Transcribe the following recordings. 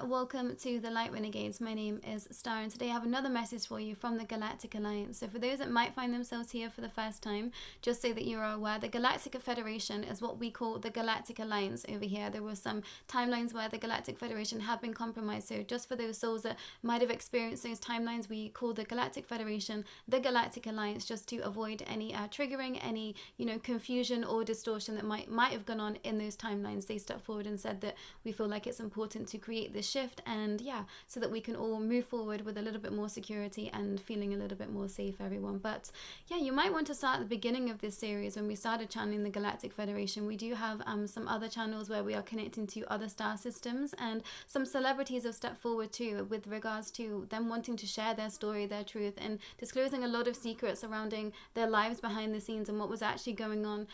welcome to The Light Renegades. My name is Starr, and today I have another message for you from the Galactic Alliance. So for those that might find themselves here for the first time, just so that you are aware, the Galactic Federation is what we call the Galactic Alliance over here. There were some timelines where the Galactic Federation have been compromised, so just for those souls that might have experienced those timelines, we call the Galactic Federation the Galactic Alliance, just to avoid any triggering, any confusion or distortion that might have gone on in those timelines. They stepped forward and said that we feel like it's important to create this shift, and so that we can all move forward with a little bit more security and feeling a little bit more safe, everyone. But you might want to start at the beginning of this series. When we started channeling the Galactic Federation, we do have some other channels where we are connecting to other star systems, and some celebrities have stepped forward too with regards to them wanting to share their story, their truth, and disclosing a lot of secrets surrounding their lives behind the scenes and what was actually going on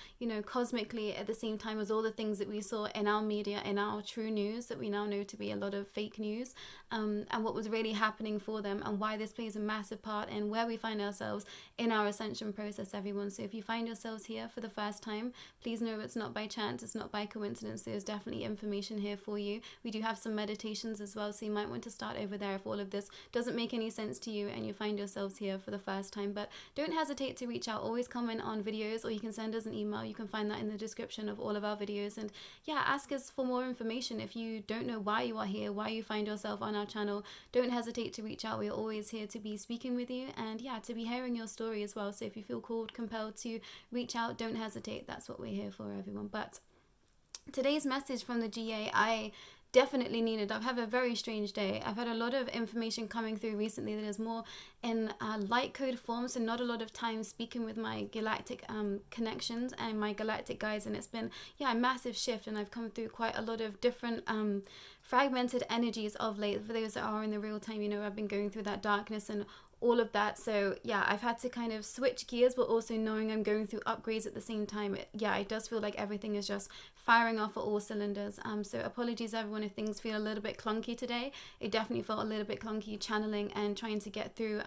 cosmically, at the same time as all the things that we saw in our media, in our true news that we now know to be a lot of fake news, and what was really happening for them, and why this plays a massive part in where we find ourselves in our ascension process, everyone. So if you find yourselves here for the first time, please know it's not by chance, it's not by coincidence. There's definitely information here for you. We do have some meditations as well, so you might want to start over there if all of this doesn't make any sense to you and you find yourselves here for the first time. But don't hesitate to reach out. Always comment on videos, or you can send us an email. You can find that in the description of all of our videos, and ask us for more information. If you don't know why you are here, why you find yourself on our channel, don't hesitate to reach out. We're always here to be speaking with you, and to be hearing your story as well. So if you feel called, compelled to reach out, don't hesitate. That's what we're here for, everyone. But today's message from the GA, I definitely needed. I've had a very strange day. I've had a lot of information coming through recently that is more in light code form, so not a lot of time speaking with my galactic connections and my galactic guides, and it's been a massive shift, and I've come through quite a lot of different fragmented energies of late. For those that are in the real time, I've been going through that darkness and all of that. So I've had to kind of switch gears, but also knowing I'm going through upgrades at the same time. It does feel like everything is just firing off at all cylinders. So apologies everyone if things feel a little bit clunky today. It definitely felt a little bit clunky channeling and trying to get through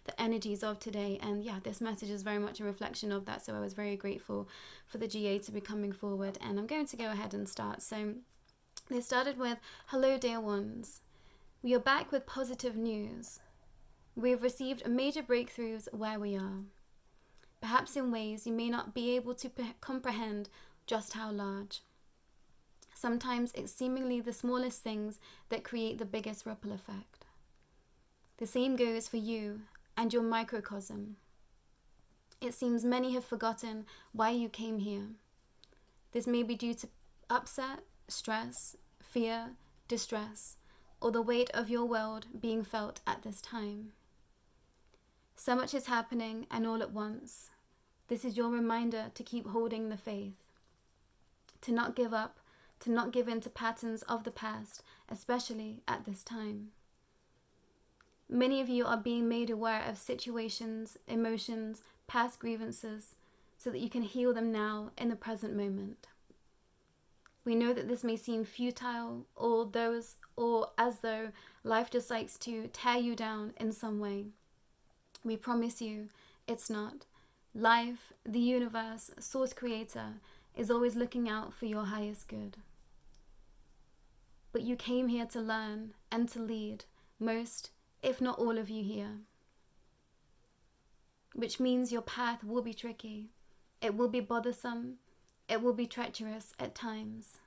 the energies of today. And this message is very much a reflection of that. So I was very grateful for the GA to be coming forward, and I'm going to go ahead and start. So they started with, "Hello dear ones, we are back with positive news. We have received major breakthroughs where we are, perhaps in ways you may not be able to comprehend just how large. Sometimes it's seemingly the smallest things that create the biggest ripple effect. The same goes for you and your microcosm. It seems many have forgotten why you came here. This may be due to upset, stress, fear, distress, or the weight of your world being felt at this time. So much is happening and all at once. This is your reminder to keep holding the faith, to not give up, to not give in to patterns of the past, especially at this time. Many of you are being made aware of situations, emotions, past grievances, so that you can heal them now in the present moment. We know that this may seem futile, or as though life just likes to tear you down in some way. We promise you it's not. Life, the universe, source creator is always looking out for your highest good. But you came here to learn and to lead, most, if not all of you here. Which means your path will be tricky. It will be bothersome. It will be treacherous at times.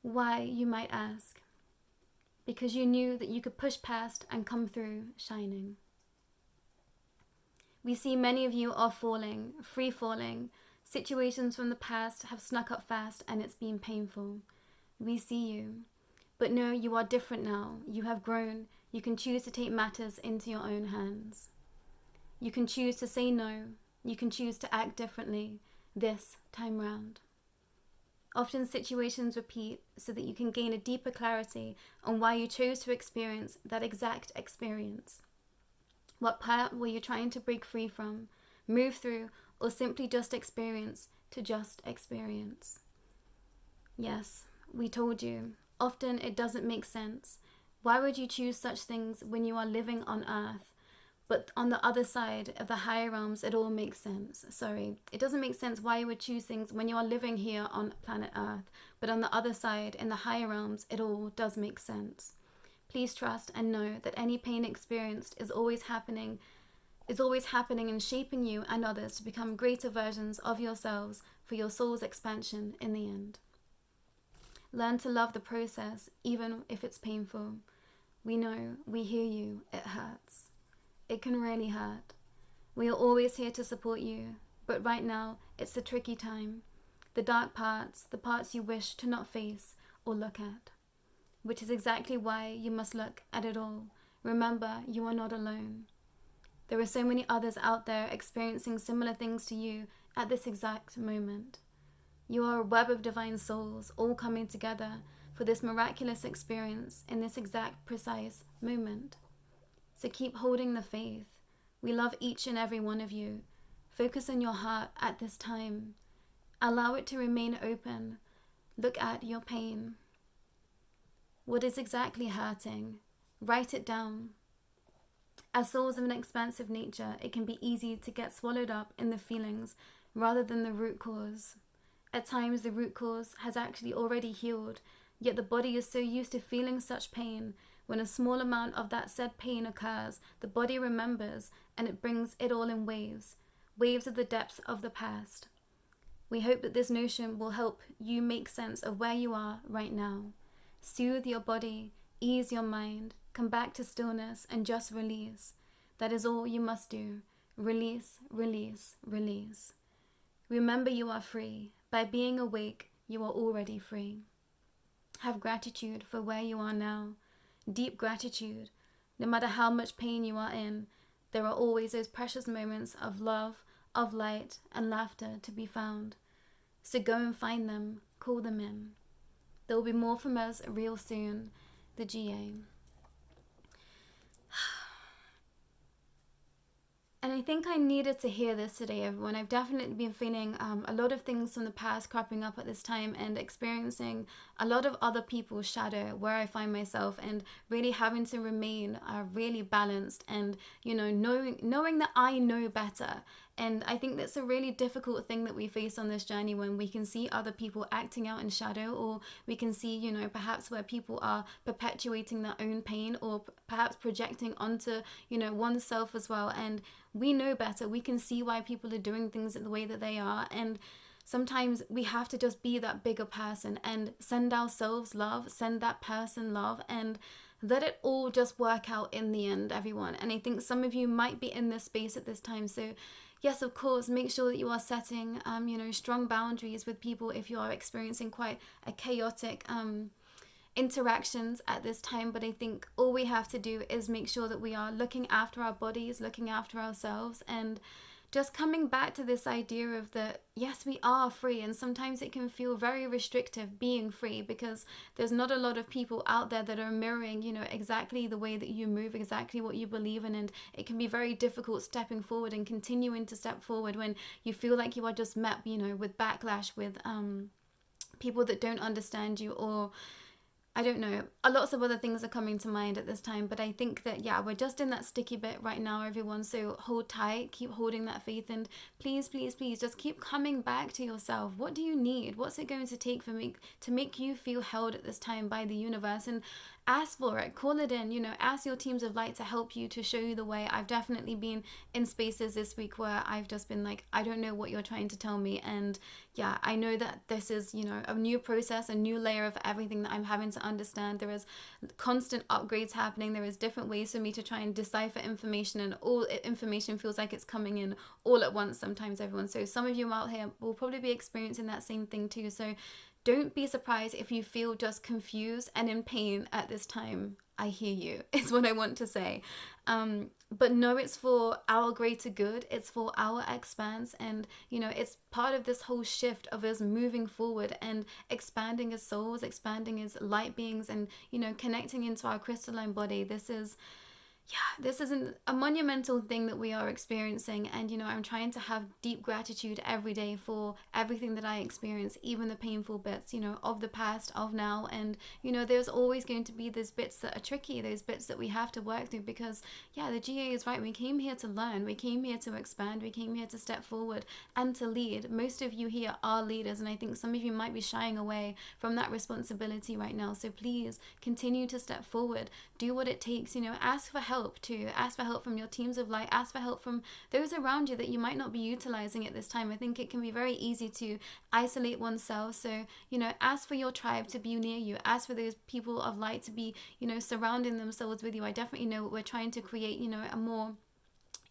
Why, you might ask? Because you knew that you could push past and come through shining. We see many of you are falling, free falling. Situations from the past have snuck up fast and it's been painful. We see you. But no, you are different now. You have grown. You can choose to take matters into your own hands. You can choose to say no. You can choose to act differently this time round. Often situations repeat so that you can gain a deeper clarity on why you chose to experience that exact experience. What part were you trying to break free from, move through, or simply just experience to just experience? Yes, we told you. Often it doesn't make sense. Why would you choose such things when you are living on Earth? But on the other side of the higher realms, it all makes sense. Sorry, it doesn't make sense why you would choose things when you are living here on planet Earth. But on the other side, in the higher realms, it all does make sense. Please trust and know that any pain experienced is always happening and shaping you and others to become greater versions of yourselves for your soul's expansion in the end. Learn to love the process, even if it's painful. We know, we hear you, it hurts. It can really hurt. We are always here to support you, but right now, it's a tricky time. The dark parts, the parts you wish to not face or look at. Which is exactly why you must look at it all. Remember, you are not alone. There are so many others out there experiencing similar things to you at this exact moment. You are a web of divine souls all coming together for this miraculous experience in this exact precise moment. So keep holding the faith. We love each and every one of you. Focus on your heart at this time. Allow it to remain open. Look at your pain. What is exactly hurting? Write it down. As souls of an expansive nature, it can be easy to get swallowed up in the feelings rather than the root cause. At times, the root cause has actually already healed, yet the body is so used to feeling such pain. When a small amount of that said pain occurs, the body remembers and it brings it all in waves of the depths of the past. We hope that this notion will help you make sense of where you are right now. Soothe your body, ease your mind, come back to stillness and just release. That is all you must do. Release, release, release. Remember you are free. By being awake, you are already free. Have gratitude for where you are now. Deep gratitude. No matter how much pain you are in, there are always those precious moments of love, of light, and laughter to be found. So go and find them, call them in. There will be more from us real soon. The GA. And I think I needed to hear this today, everyone. I've definitely been feeling a lot of things from the past cropping up at this time and experiencing a lot of other people's shadow where I find myself, and really having to remain really balanced and, knowing that I know better. And I think that's a really difficult thing that we face on this journey, when we can see other people acting out in shadow, or we can see, perhaps where people are perpetuating their own pain, or perhaps projecting onto, oneself as well. And we know better. We can see why people are doing things the way that they are. And sometimes we have to just be that bigger person and send ourselves love, send that person love, and let it all just work out in the end, everyone. And I think some of you might be in this space at this time. So yes, of course, make sure that you are setting, strong boundaries with people if you are experiencing quite a chaotic interactions at this time. But I think all we have to do is make sure that we are looking after our bodies, looking after ourselves, and just coming back to this idea of that, yes, we are free. And sometimes it can feel very restrictive being free, because there's not a lot of people out there that are mirroring, exactly the way that you move, exactly what you believe in. And it can be very difficult stepping forward and continuing to step forward when you feel like you are just met, with backlash, with people that don't understand you, or I don't know, lots of other things are coming to mind at this time. But I think that, we're just in that sticky bit right now, everyone. So hold tight, keep holding that faith, and please, please, please just keep coming back to yourself. What do you need? What's it going to take to make you feel held at this time by the universe? And ask for it, call it in, ask your teams of light to help you, to show you the way. I've definitely been in spaces this week where I've just been like, I don't know what you're trying to tell me. And I know that this is, a new process, a new layer of everything that I'm having to understand. There is constant upgrades happening. There is different ways for me to try and decipher information, and all information feels like it's coming in all at once sometimes, everyone. So some of you out here will probably be experiencing that same thing too. So don't be surprised if you feel just confused and in pain at this time. I hear you, is what I want to say. But no, it's for our greater good. It's for our expanse. And, it's part of this whole shift of us moving forward and expanding as souls, expanding as light beings, and, connecting into our crystalline body. This is, yeah, this isn't a monumental thing that we are experiencing. And, you know, I'm trying to have deep gratitude every day for everything that I experience, even the painful bits, you know, of the past, of now. And, you know, there's always going to be those bits that are tricky, those bits that we have to work through because, yeah, the GA is right. We came here to learn, we came here to expand, we came here to step forward and to lead. Most of you here are leaders, and I think some of you might be shying away from that responsibility right now. So please continue to step forward, do what it takes, you know, ask for help too. Ask for help from your teams of light. Ask for help from those around you that you might not be utilizing at this time. I think it can be very easy to isolate oneself. So, you know, ask for your tribe to be near you. Ask for those people of light to be, you know, surrounding themselves with you. I definitely know we're trying to create, you know, a more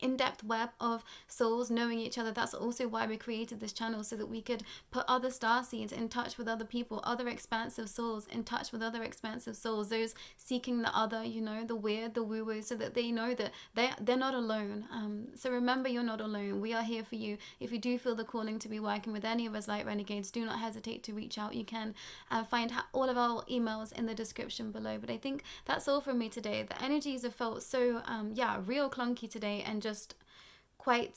in-depth web of souls knowing each other. That's also why we created this channel, so that we could put other star seeds in touch with other people, other expansive souls in touch with other expansive souls, those seeking the other, you know, the weird, the woo-woo, so that they know that they're not alone. So remember, you're not alone. We are here for you. If you do feel the calling to be working with any of us light renegades, do not hesitate to reach out. You can find all of our emails in the description below. But I think that's all from me today. The energies have felt so yeah, real clunky today, and just quite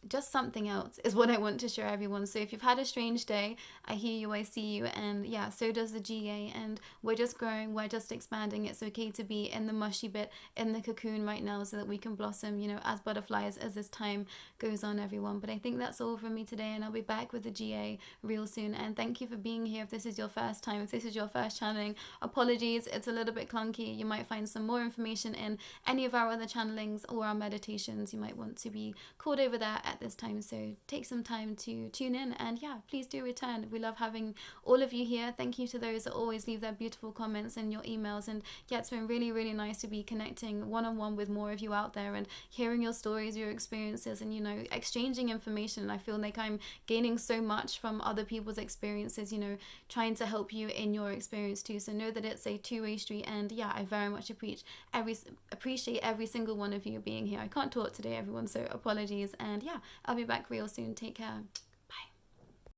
just something else is what I want to show everyone. So if you've had a strange day, I hear you, I see you, and yeah, so does the GA, and we're just growing, we're just expanding. It's okay to be in the mushy bit, in the cocoon right now, so that we can blossom, you know, as butterflies as this time goes on, everyone. But I think that's all from me today, and I'll be back with the GA real soon. And thank you for being here. If this is your first time, if this is your first channeling, apologies, it's a little bit clunky. You might find some more information in any of our other channelings or our meditations. You might want to be called over there at this time, so take some time to tune in, and yeah, please do return. We love having all of you here. Thank you to those that always leave their beautiful comments and your emails, and yeah, it's been really, really nice to be connecting one-on-one with more of you out there and hearing your stories, your experiences, and, you know, exchanging information. And I feel like I'm gaining so much from other people's experiences, you know, trying to help you in your experience too. So know that it's a two-way street, and yeah, I very much appreciate every single one of you being here. I can't talk today, everyone, so apologies, and yeah, I'll be back real soon. Take care.